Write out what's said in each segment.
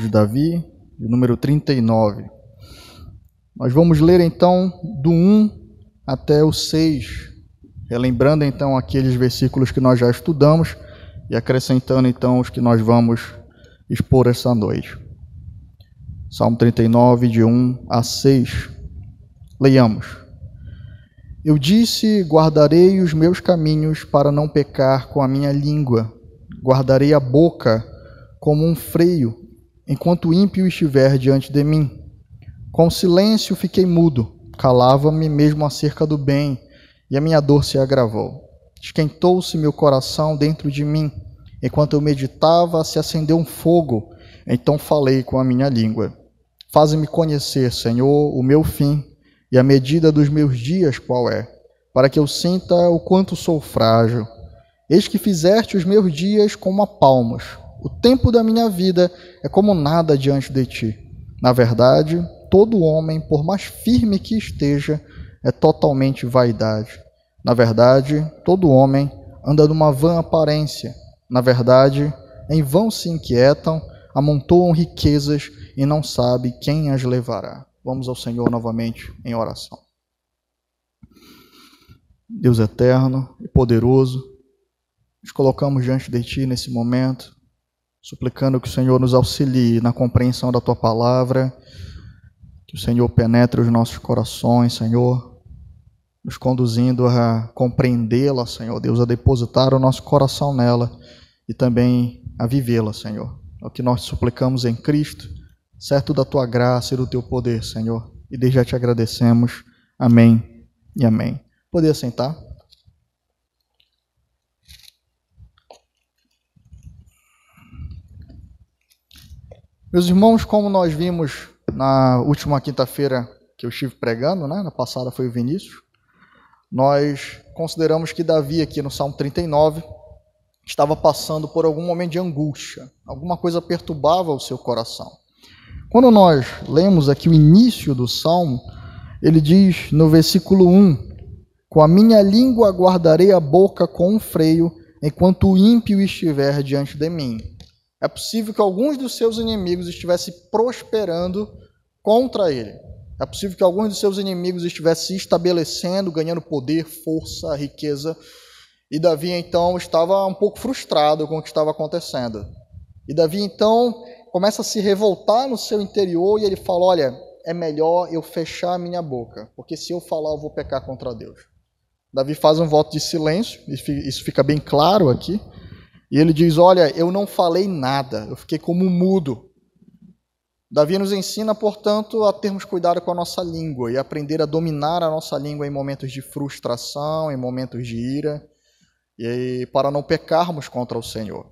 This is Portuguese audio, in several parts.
de Davi, de número 39. Nós vamos ler então do 1 até o 6, relembrando então aqueles versículos que nós já estudamos e acrescentando então os que nós vamos expor esta noite. Salmo 39, de 1 a 6. Leiamos. Eu disse, guardarei os meus caminhos para não pecar com a minha língua. Guardarei a boca como um freio, enquanto o ímpio estiver diante de mim. Com silêncio fiquei mudo, calava-me mesmo acerca do bem, e a minha dor se agravou. Esquentou-se meu coração dentro de mim. Enquanto eu meditava, se acendeu um fogo, então falei com a minha língua. Faze-me conhecer, Senhor, o meu fim, e a medida dos meus dias qual é, para que eu sinta o quanto sou frágil. Eis que fizeste os meus dias como a palmos. O tempo da minha vida é como nada diante de ti. Na verdade, todo homem, por mais firme que esteja, é totalmente vaidade. Na verdade, todo homem anda numa vã aparência. Na verdade, em vão se inquietam, amontoam riquezas e não sabe quem as levará. Vamos ao Senhor novamente em oração. Deus eterno e poderoso, nos colocamos diante de Ti nesse momento, suplicando que o Senhor nos auxilie na compreensão da Tua palavra, que o Senhor penetre os nossos corações, Senhor, nos conduzindo a compreendê-la, Senhor Deus, a depositar o nosso coração nela e também a vivê-la, Senhor. É o que nós suplicamos em Cristo, certo da Tua graça e do Teu poder, Senhor. E desde já te agradecemos. Amém e amém. Poder sentar? Meus irmãos, como nós vimos na última quinta-feira que eu estive pregando, né? Na passada foi o Vinícius, nós consideramos que Davi aqui no Salmo 39 estava passando por algum momento de angústia, alguma coisa perturbava o seu coração. Quando nós lemos aqui o início do Salmo, ele diz no versículo 1, com a minha língua guardarei a boca com um freio, enquanto o ímpio estiver diante de mim. É possível que alguns dos seus inimigos estivessem prosperando contra ele. É possível que alguns dos seus inimigos estivessem se estabelecendo, ganhando poder, força, riqueza. E Davi, então, estava um pouco frustrado com o que estava acontecendo. E Davi, então, começa a se revoltar no seu interior e ele fala, olha, é melhor eu fechar a minha boca, porque se eu falar eu vou pecar contra Deus. Davi faz um voto de silêncio, isso fica bem claro aqui. E ele diz, olha, eu não falei nada, eu fiquei como mudo. Davi nos ensina, portanto, a termos cuidado com a nossa língua e aprender a dominar a nossa língua em momentos de frustração, em momentos de ira, e para não pecarmos contra o Senhor.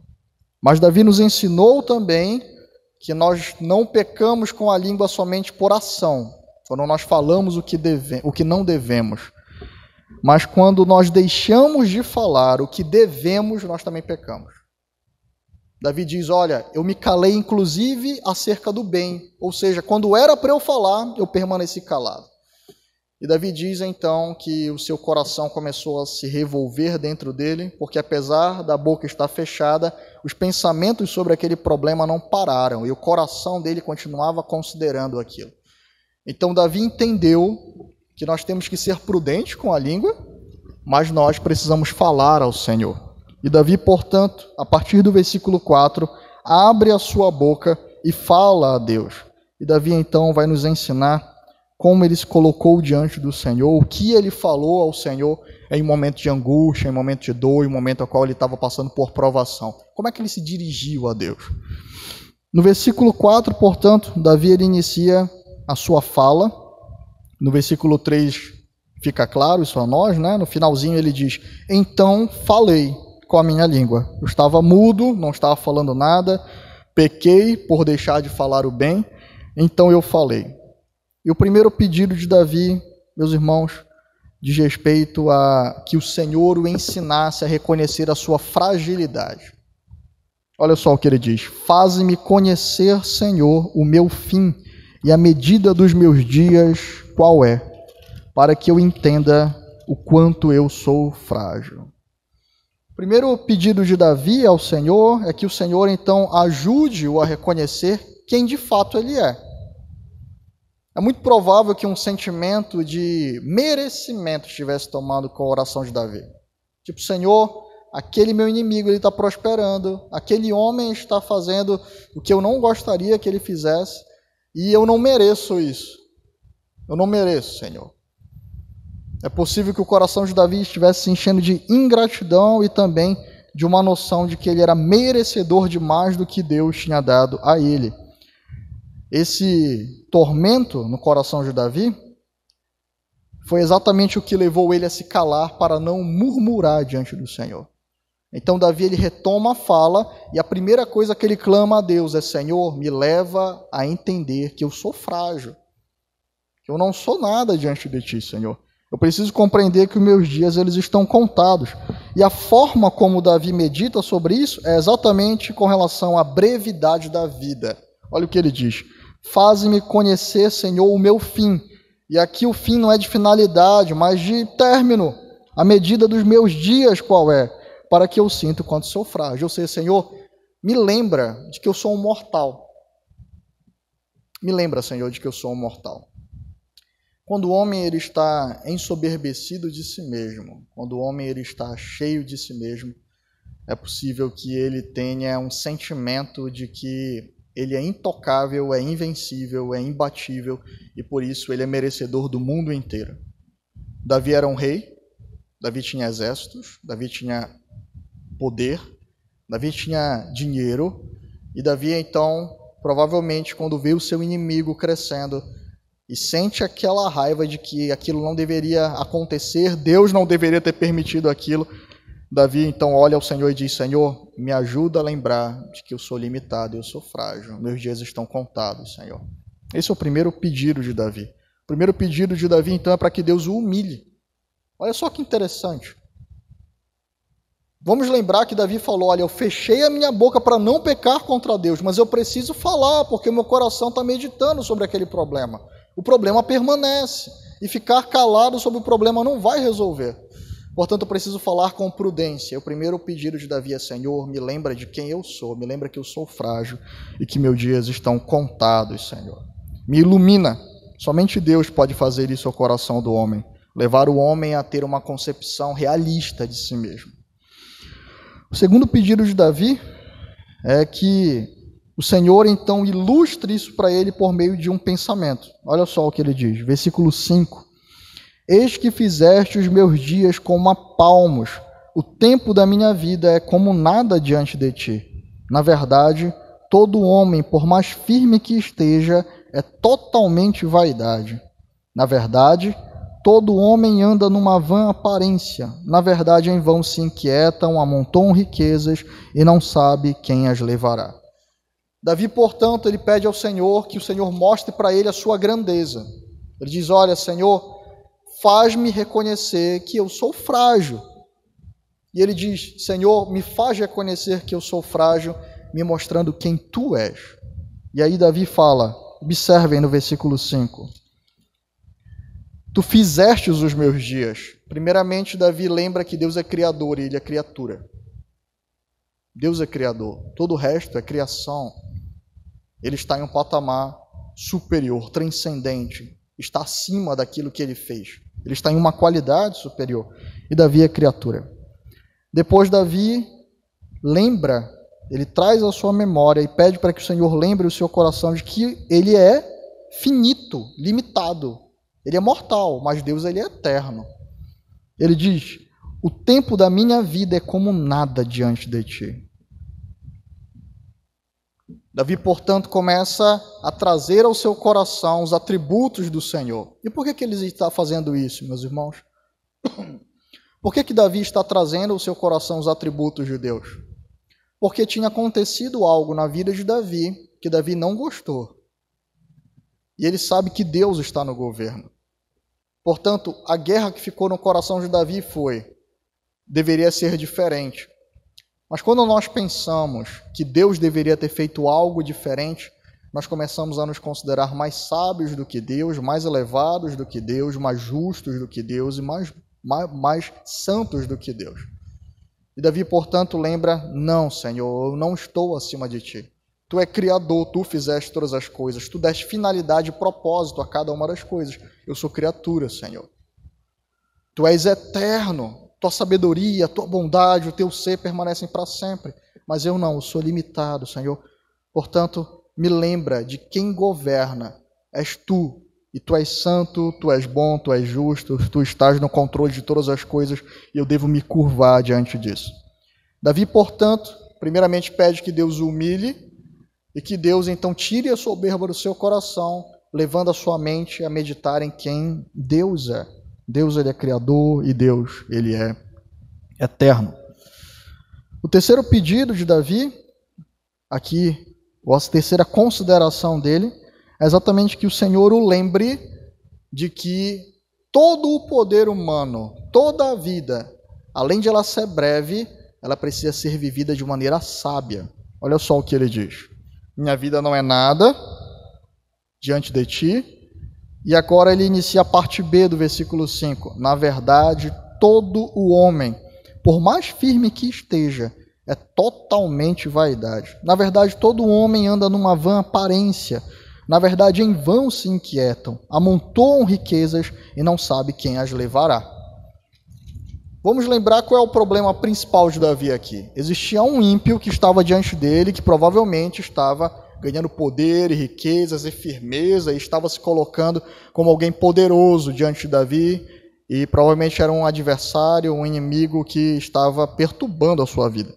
Mas Davi nos ensinou também que nós não pecamos com a língua somente por ação, quando nós falamos o que não devemos. Mas quando nós deixamos de falar o que devemos, nós também pecamos. Davi diz, olha, eu me calei inclusive acerca do bem, ou seja, quando era para eu falar, eu permaneci calado. E Davi diz então que o seu coração começou a se revolver dentro dele, porque apesar da boca estar fechada, os pensamentos sobre aquele problema não pararam, e o coração dele continuava considerando aquilo. Então Davi entendeu que nós temos que ser prudentes com a língua, mas nós precisamos falar ao Senhor. E Davi, portanto, a partir do versículo 4, abre a sua boca e fala a Deus. E Davi, então, vai nos ensinar como ele se colocou diante do Senhor, o que ele falou ao Senhor em momento de angústia, em momento de dor, em momento ao qual ele estava passando por provação. Como é que ele se dirigiu a Deus? No versículo 4, portanto, Davi ele inicia a sua fala. No versículo 3 fica claro isso a nós, né? No finalzinho ele diz, então falei com a minha língua. Eu estava mudo, não estava falando nada, pequei por deixar de falar o bem, então eu falei. E o primeiro pedido de Davi, meus irmãos, diz respeito a que o Senhor o ensinasse a reconhecer a sua fragilidade. Olha só o que ele diz, faze-me conhecer, Senhor, o meu fim e a medida dos meus dias qual é, para que eu entenda o quanto eu sou frágil. O primeiro pedido de Davi ao Senhor é que o Senhor, então, ajude-o a reconhecer quem de fato ele é. É muito provável que um sentimento de merecimento estivesse tomando o coração de Davi. Tipo, Senhor, aquele meu inimigo está prosperando, aquele homem está fazendo o que eu não gostaria que ele fizesse, e eu não mereço isso. Eu não mereço, Senhor. É possível que o coração de Davi estivesse se enchendo de ingratidão e também de uma noção de que ele era merecedor de mais do que Deus tinha dado a ele. Esse tormento no coração de Davi foi exatamente o que levou ele a se calar para não murmurar diante do Senhor. Então Davi ele retoma a fala e a primeira coisa que ele clama a Deus é: Senhor, me leva a entender que eu sou frágil, que eu não sou nada diante de Ti, Senhor. Eu preciso compreender que os meus dias eles estão contados. E a forma como Davi medita sobre isso é exatamente com relação à brevidade da vida. Olha o que ele diz: faze-me conhecer, Senhor, o meu fim. E aqui o fim não é de finalidade, mas de término. A medida dos meus dias qual é? Para que eu sinta o quanto sou frágil. Ou seja, Senhor, me lembra de que eu sou um mortal. Me lembra, Senhor, de que eu sou um mortal. Quando o homem ele está ensoberbecido de si mesmo, quando o homem ele está cheio de si mesmo, é possível que ele tenha um sentimento de que ele é intocável, é invencível, é imbatível e por isso ele é merecedor do mundo inteiro. Davi era um rei, Davi tinha exércitos, Davi tinha poder, Davi tinha dinheiro e Davi então, provavelmente, quando vê o seu inimigo crescendo, e sente aquela raiva de que aquilo não deveria acontecer, Deus não deveria ter permitido aquilo. Davi então olha ao Senhor e diz: Senhor, me ajuda a lembrar de que eu sou limitado, eu sou frágil, meus dias estão contados, Senhor. Esse é o primeiro pedido de Davi. O primeiro pedido de Davi então é para que Deus o humilhe. Olha só que interessante. Vamos lembrar que Davi falou: olha, eu fechei a minha boca para não pecar contra Deus, mas eu preciso falar, porque o meu coração está meditando sobre aquele problema. O problema permanece, e ficar calado sobre o problema não vai resolver. Portanto, eu preciso falar com prudência. O primeiro pedido de Davi é: Senhor, me lembra de quem eu sou, me lembra que eu sou frágil e que meus dias estão contados, Senhor. Me ilumina. Somente Deus pode fazer isso ao coração do homem, levar o homem a ter uma concepção realista de si mesmo. O segundo pedido de Davi é que o Senhor, então, ilustre isso para ele por meio de um pensamento. Olha só o que ele diz, versículo 5. Eis que fizeste os meus dias como a palmos, o tempo da minha vida é como nada diante de ti. Na verdade, todo homem, por mais firme que esteja, é totalmente vaidade. Na verdade, todo homem anda numa vã aparência. Na verdade, em vão se inquietam, amontoam riquezas e não sabe quem as levará. Davi, portanto, ele pede ao Senhor que o Senhor mostre para ele a sua grandeza. Ele diz: olha, Senhor, faz-me reconhecer que eu sou frágil. E ele diz: Senhor, me faz reconhecer que eu sou frágil, me mostrando quem Tu és. E aí Davi fala, observem no versículo 5. Tu fizestes os meus dias. Primeiramente, Davi lembra que Deus é criador e ele é criatura. Deus é criador. Todo o resto é criação. Ele está em um patamar superior, transcendente. Está acima daquilo que ele fez. Ele está em uma qualidade superior. E Davi é criatura. Depois Davi lembra, ele traz a sua memória e pede para que o Senhor lembre o seu coração de que ele é finito, limitado. Ele é mortal, mas Deus ele é eterno. Ele diz: o tempo da minha vida é como nada diante de ti. Davi, portanto, começa a trazer ao seu coração os atributos do Senhor. E por que ele está fazendo isso, meus irmãos? Por que Davi está trazendo ao seu coração os atributos de Deus? Porque tinha acontecido algo na vida de Davi que Davi não gostou. E ele sabe que Deus está no governo. Portanto, a guerra que ficou no coração de Davi deveria ser diferente. Mas quando nós pensamos que Deus deveria ter feito algo diferente, nós começamos a nos considerar mais sábios do que Deus, mais elevados do que Deus, mais justos do que Deus e mais santos do que Deus. E Davi, portanto, lembra: não, Senhor, eu não estou acima de ti. Tu é criador, tu fizeste todas as coisas, tu deste finalidade e propósito a cada uma das coisas. Eu sou criatura, Senhor. Tu és eterno, tua sabedoria, tua bondade, o teu ser permanecem para sempre. Mas eu não, eu sou limitado, Senhor. Portanto, me lembra de quem governa. És tu, e tu és santo, tu és bom, tu és justo, tu estás no controle de todas as coisas, e eu devo me curvar diante disso. Davi, portanto, primeiramente pede que Deus o humilhe, e que Deus então tire a soberba do seu coração, levando a sua mente a meditar em quem Deus é. Deus, ele é criador, e Deus, ele é eterno. O terceiro pedido de Davi, aqui, ou a terceira consideração dele, é exatamente que o Senhor o lembre de que todo o poder humano, toda a vida, além de ela ser breve, ela precisa ser vivida de maneira sábia. Olha só o que ele diz. Minha vida não é nada diante de ti. E agora ele inicia a parte B do versículo 5. Na verdade, todo o homem, por mais firme que esteja, é totalmente vaidade. Na verdade, todo homem anda numa vã aparência. Na verdade, em vão se inquietam, amontoam riquezas e não sabe quem as levará. Vamos lembrar qual é o problema principal de Davi aqui. Existia um ímpio que estava diante dele, que provavelmente estava ganhando poder e riquezas e firmeza, e estava se colocando como alguém poderoso diante de Davi, e provavelmente era um adversário, um inimigo que estava perturbando a sua vida.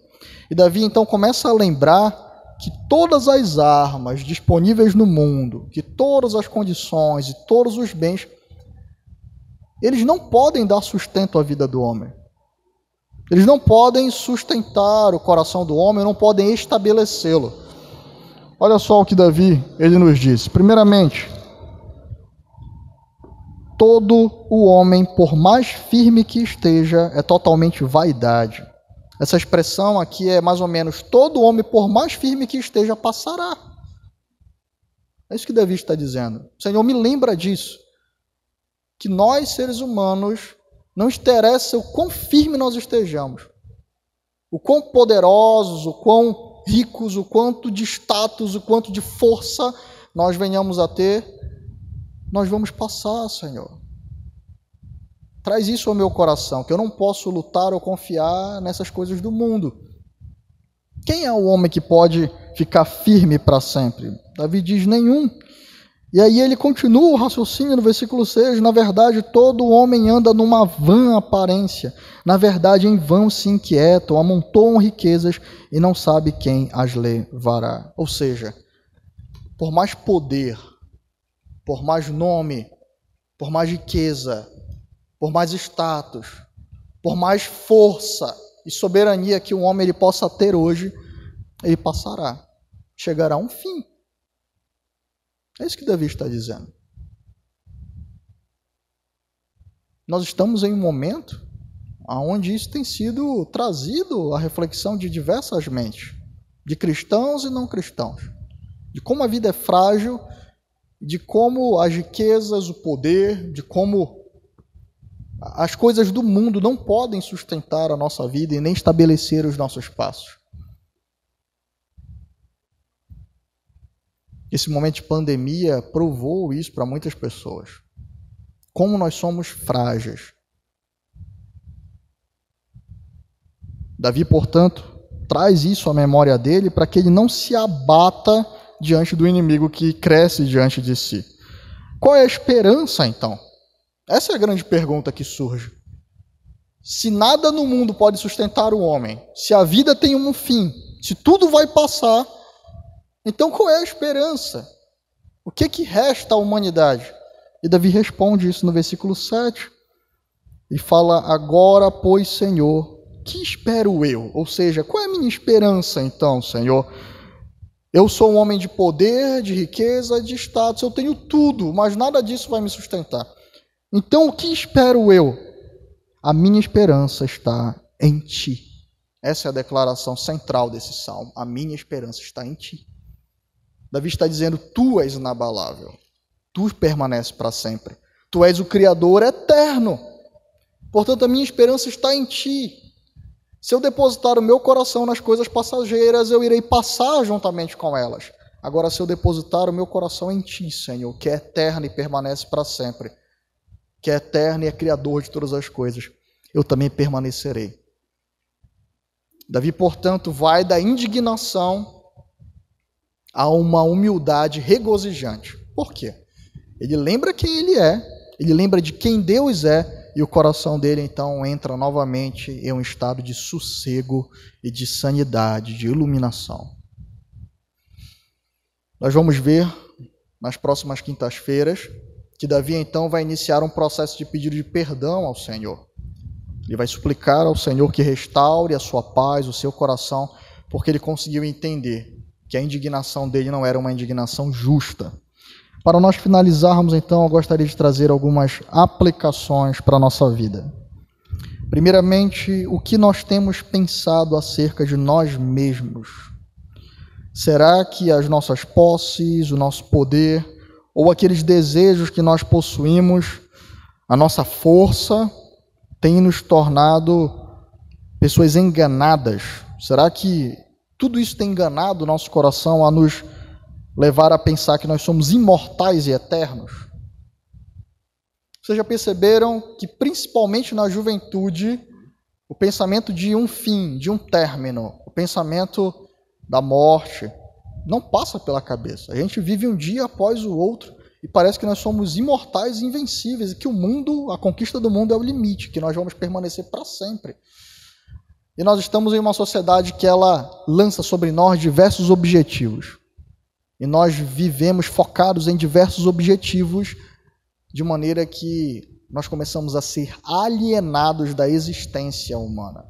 E Davi então começa a lembrar que todas as armas disponíveis no mundo, que todas as condições e todos os bens, eles não podem dar sustento à vida do homem. Eles não podem sustentar o coração do homem, não podem estabelecê-lo. Olha só o que Davi, ele nos diz. Primeiramente, todo o homem, por mais firme que esteja, é totalmente vaidade. Essa expressão aqui é mais ou menos, todo homem, por mais firme que esteja, passará. É isso que Davi está dizendo. Senhor, me lembra disso. Que nós, seres humanos, não interessa o quão firme nós estejamos, o quão poderosos, o quão ricos, o quanto de status, o quanto de força nós venhamos a ter, nós vamos passar, Senhor. Traz isso ao meu coração, que eu não posso lutar ou confiar nessas coisas do mundo. Quem é o homem que pode ficar firme para sempre? Davi diz, nenhum. E aí ele continua o raciocínio no versículo 6, na verdade todo homem anda numa vã aparência, na verdade em vão se inquietam, amontoam riquezas e não sabe quem as levará. Ou seja, por mais poder, por mais nome, por mais riqueza, por mais status, por mais força e soberania que um homem ele possa ter hoje, ele passará, chegará a um fim. É isso que Davi está dizendo. Nós estamos em um momento onde isso tem sido trazido à reflexão de diversas mentes, de cristãos e não cristãos, de como a vida é frágil, de como as riquezas, o poder, de como as coisas do mundo não podem sustentar a nossa vida e nem estabelecer os nossos passos. Esse momento de pandemia provou isso para muitas pessoas. Como nós somos frágeis. Davi, portanto, traz isso à memória dele para que ele não se abata diante do inimigo que cresce diante de si. Qual é a esperança, então? Essa é a grande pergunta que surge. Se nada no mundo pode sustentar o homem, se a vida tem um fim, se tudo vai passar, então qual é a esperança? O que resta à humanidade? E Davi responde isso no versículo 7. E fala, agora, pois, Senhor, que espero eu? Ou seja, qual é a minha esperança, então, Senhor? Eu sou um homem de poder, de riqueza, de status, eu tenho tudo, mas nada disso vai me sustentar. Então, o que espero eu? A minha esperança está em Ti. Essa é a declaração central desse salmo. A minha esperança está em Ti. Davi está dizendo, Tu és inabalável. Tu permaneces para sempre. Tu és o Criador eterno. Portanto, a minha esperança está em Ti. Se eu depositar o meu coração nas coisas passageiras, eu irei passar juntamente com elas. Agora, se eu depositar o meu coração em Ti, Senhor, que é eterno e permanece para sempre, que é eterno e é criador de todas as coisas, eu também permanecerei. Davi, portanto, vai da indignação a uma humildade regozijante. Por quê? Ele lembra quem ele é, ele lembra de quem Deus é, e o coração dele, então, entra novamente em um estado de sossego e de sanidade, de iluminação. Nós vamos ver, nas próximas quintas-feiras, que Davi, então, vai iniciar um processo de pedido de perdão ao Senhor. Ele vai suplicar ao Senhor que restaure a sua paz, o seu coração, porque ele conseguiu entender que a indignação dele não era uma indignação justa. Para nós finalizarmos, então, eu gostaria de trazer algumas aplicações para a nossa vida. Primeiramente, o que nós temos pensado acerca de nós mesmos? Será que as nossas posses, o nosso poder, ou aqueles desejos que nós possuímos, a nossa força, tem nos tornado pessoas enganadas? Será que tudo isso tem enganado o nosso coração a nos levar a pensar que nós somos imortais e eternos? Vocês já perceberam que, principalmente na juventude, o pensamento de um fim, de um término, o pensamento da morte, não passa pela cabeça. A gente vive um dia após o outro e parece que nós somos imortais e invencíveis e que o mundo, a conquista do mundo é o limite, que nós vamos permanecer para sempre. E nós estamos em uma sociedade que ela lança sobre nós diversos objetivos. E nós vivemos focados em diversos objetivos, de maneira que nós começamos a ser alienados da existência humana.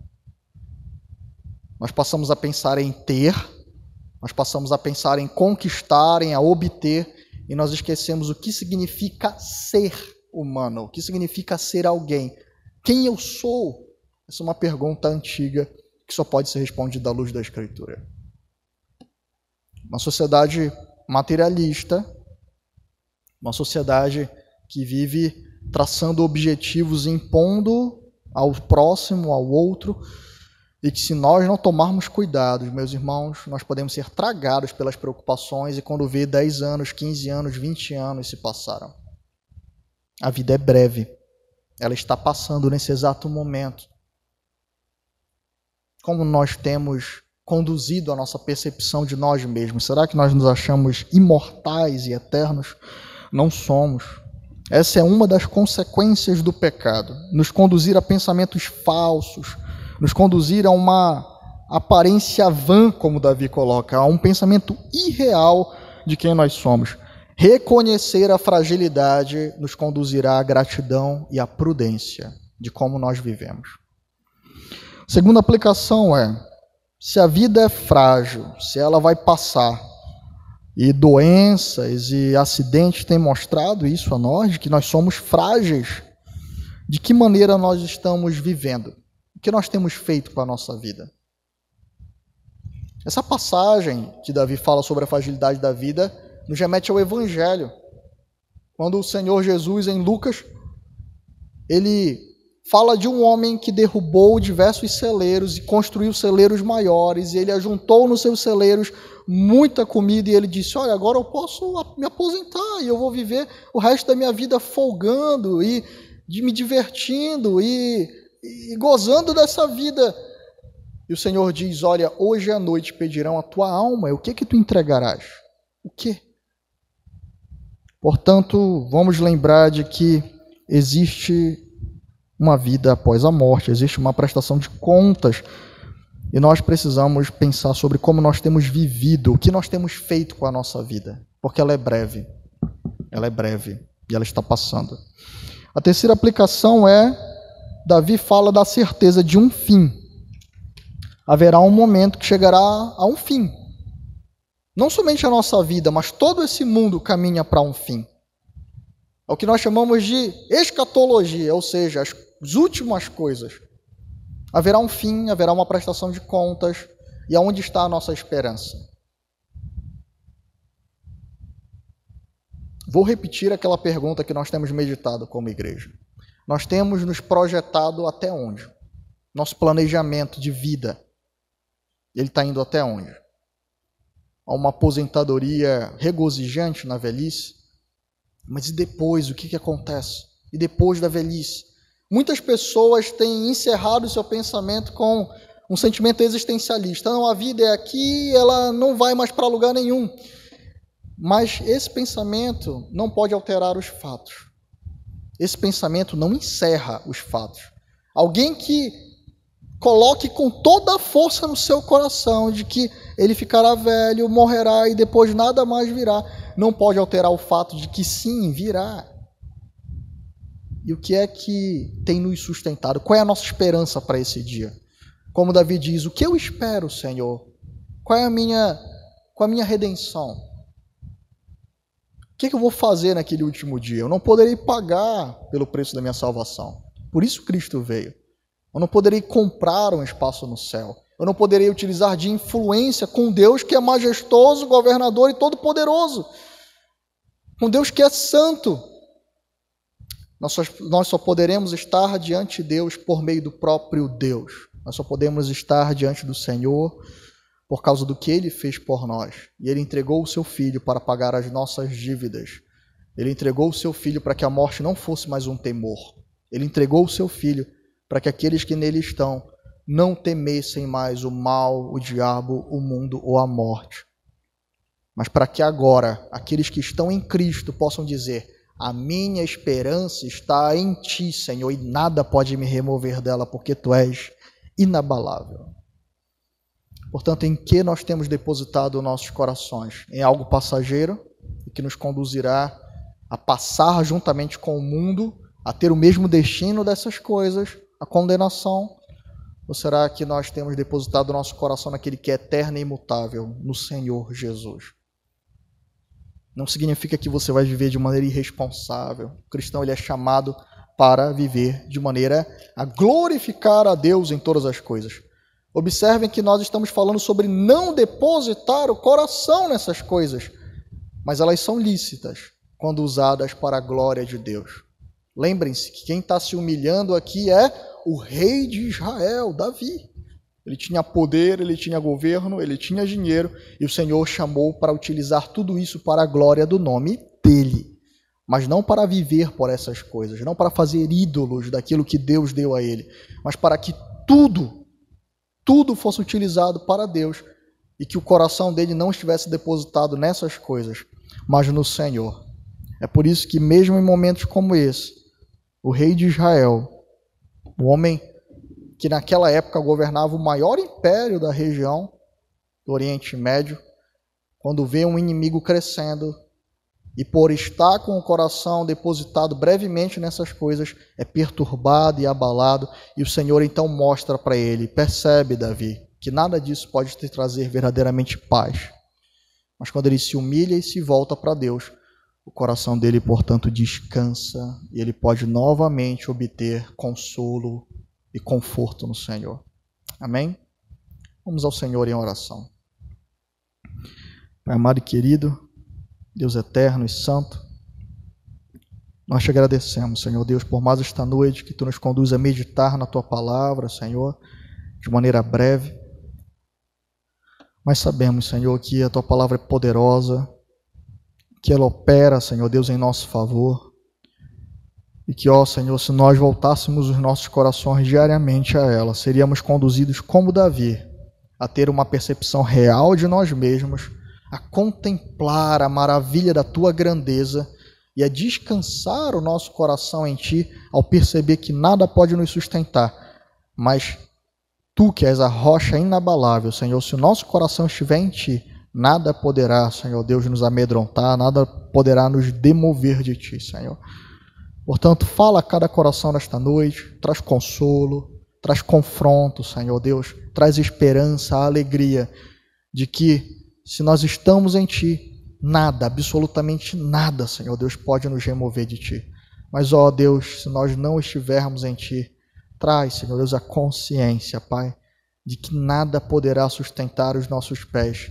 Nós passamos a pensar em ter, nós passamos a pensar em conquistar, em obter, e nós esquecemos o que significa ser humano, o que significa ser alguém. Quem eu sou? Essa é uma pergunta antiga que só pode ser respondida à luz da Escritura. Uma sociedade materialista, uma sociedade que vive traçando objetivos, impondo ao próximo, ao outro, e que se nós não tomarmos cuidado, meus irmãos, nós podemos ser tragados pelas preocupações e quando vê 10 anos, 15 anos, 20 anos se passaram. A vida é breve, ela está passando nesse exato momento. Como nós temos conduzido a nossa percepção de nós mesmos? Será que nós nos achamos imortais e eternos? Não somos. Essa é uma das consequências do pecado, nos conduzir a pensamentos falsos, nos conduzir a uma aparência vã, como Davi coloca, a um pensamento irreal de quem nós somos. Reconhecer a fragilidade nos conduzirá à gratidão e à prudência de como nós vivemos. Segunda aplicação é, se a vida é frágil, se ela vai passar, e doenças e acidentes têm mostrado isso a nós, de que nós somos frágeis, de que maneira nós estamos vivendo? O que nós temos feito com a nossa vida? Essa passagem que Davi fala sobre a fragilidade da vida nos remete ao Evangelho. Quando o Senhor Jesus, em Lucas, ele fala de um homem que derrubou diversos celeiros e construiu celeiros maiores, e ele ajuntou nos seus celeiros muita comida, e ele disse, olha, agora eu posso me aposentar, e eu vou viver o resto da minha vida folgando, e me divertindo, e gozando dessa vida. E o Senhor diz, olha, hoje à noite pedirão a tua alma, e o que tu entregarás? O quê? Portanto, vamos lembrar de que existe uma vida após a morte, existe uma prestação de contas, e nós precisamos pensar sobre como nós temos vivido, o que nós temos feito com a nossa vida, porque ela é breve, e ela está passando. A terceira aplicação é, Davi fala da certeza de um fim. Haverá um momento que chegará a um fim. Não somente a nossa vida, mas todo esse mundo caminha para um fim. É o que nós chamamos de escatologia, ou seja, as últimas coisas. Haverá um fim, haverá uma prestação de contas, e aonde está a nossa esperança? Vou repetir aquela pergunta que nós temos meditado como igreja. Nós temos nos projetado até onde? nosso planejamento de vida, ele está indo até onde? A uma aposentadoria regozijante na velhice? Mas e depois, o que acontece? E depois da velhice? Muitas pessoas têm encerrado o seu pensamento com um sentimento existencialista. Não, a vida é aqui, ela não vai mais para lugar nenhum. Mas esse pensamento não pode alterar os fatos. Esse pensamento não encerra os fatos. Alguém que coloque com toda a força no seu coração de que ele ficará velho, morrerá e depois nada mais virá, não pode alterar o fato de que sim, virá. E o que é que tem nos sustentado? Qual é a nossa esperança para esse dia? Como Davi diz, o que eu espero, Senhor? Qual é a minha redenção? O que eu vou fazer naquele último dia? Eu não poderei pagar pelo preço da minha salvação. Por isso Cristo veio. Eu não poderei comprar um espaço no céu. Eu não poderei utilizar de influência com Deus que é majestoso, governador e todo-poderoso. Com Deus que é santo. Nós só poderemos estar diante de Deus por meio do próprio Deus. Nós só podemos estar diante do Senhor por causa do que Ele fez por nós. E Ele entregou o Seu Filho para pagar as nossas dívidas. Ele entregou o Seu Filho para que a morte não fosse mais um temor. Ele entregou o Seu Filho para que aqueles que nele estão não temessem mais o mal, o diabo, o mundo ou a morte. Mas para que agora aqueles que estão em Cristo possam dizer: a minha esperança está em Ti, Senhor, e nada pode me remover dela, porque Tu és inabalável. Portanto, em que nós temos depositado nossos corações? Em algo passageiro e que nos conduzirá a passar juntamente com o mundo, a ter o mesmo destino dessas coisas, a condenação? Ou será que nós temos depositado o nosso coração naquele que é eterno e imutável, no Senhor Jesus? Não significa que você vai viver de maneira irresponsável. O cristão ele é chamado para viver de maneira a glorificar a Deus em todas as coisas. Observem que nós estamos falando sobre não depositar o coração nessas coisas, mas elas são lícitas quando usadas para a glória de Deus. Lembrem-se que quem está se humilhando aqui é o rei de Israel, Davi. Ele tinha poder, ele tinha governo, ele tinha dinheiro, e o Senhor chamou para utilizar tudo isso para a glória do nome dele. Mas não para viver por essas coisas, não para fazer ídolos daquilo que Deus deu a ele, mas para que tudo fosse utilizado para Deus e que o coração dele não estivesse depositado nessas coisas, mas no Senhor. É por isso que mesmo em momentos como esse, o rei de Israel, o homem que naquela época governava o maior império da região do Oriente Médio, quando vê um inimigo crescendo e por estar com o coração depositado brevemente nessas coisas, é perturbado e abalado, e o Senhor então mostra para ele: percebe, Davi, que nada disso pode te trazer verdadeiramente paz. Mas quando ele se humilha e se volta para Deus, o coração dele, portanto, descansa e ele pode novamente obter consolo e conforto no Senhor. Amém? Vamos ao Senhor em oração. Pai amado e querido, Deus eterno e santo, nós te agradecemos, Senhor Deus, por mais esta noite que Tu nos conduz a meditar na Tua palavra, Senhor, de maneira breve. Mas sabemos, Senhor, que a Tua palavra é poderosa, que ela opera, Senhor Deus, em nosso favor. E que, ó Senhor, se nós voltássemos os nossos corações diariamente a ela, seríamos conduzidos como Davi, a ter uma percepção real de nós mesmos, a contemplar a maravilha da Tua grandeza e a descansar o nosso coração em Ti, ao perceber que nada pode nos sustentar, mas Tu que és a rocha inabalável, Senhor, se o nosso coração estiver em Ti, nada poderá, Senhor Deus, nos amedrontar, nada poderá nos demover de Ti, Senhor. Portanto, fala a cada coração nesta noite, traz consolo, traz confronto, Senhor Deus, traz esperança, alegria de que se nós estamos em Ti, nada, absolutamente nada, Senhor Deus, pode nos remover de Ti. Mas, ó Deus, se nós não estivermos em Ti, traz, Senhor Deus, a consciência, Pai, de que nada poderá sustentar os nossos pés.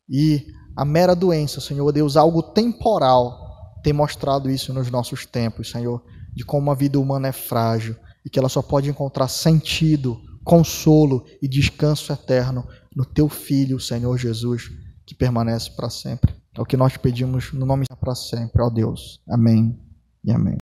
E a mera doença, Senhor Deus, algo temporal, tem mostrado isso nos nossos tempos, Senhor, de como a vida humana é frágil e que ela só pode encontrar sentido, consolo e descanso eterno no teu Filho, Senhor Jesus, que permanece para sempre. É o que nós pedimos no nome para sempre, ó Deus. Amém e amém.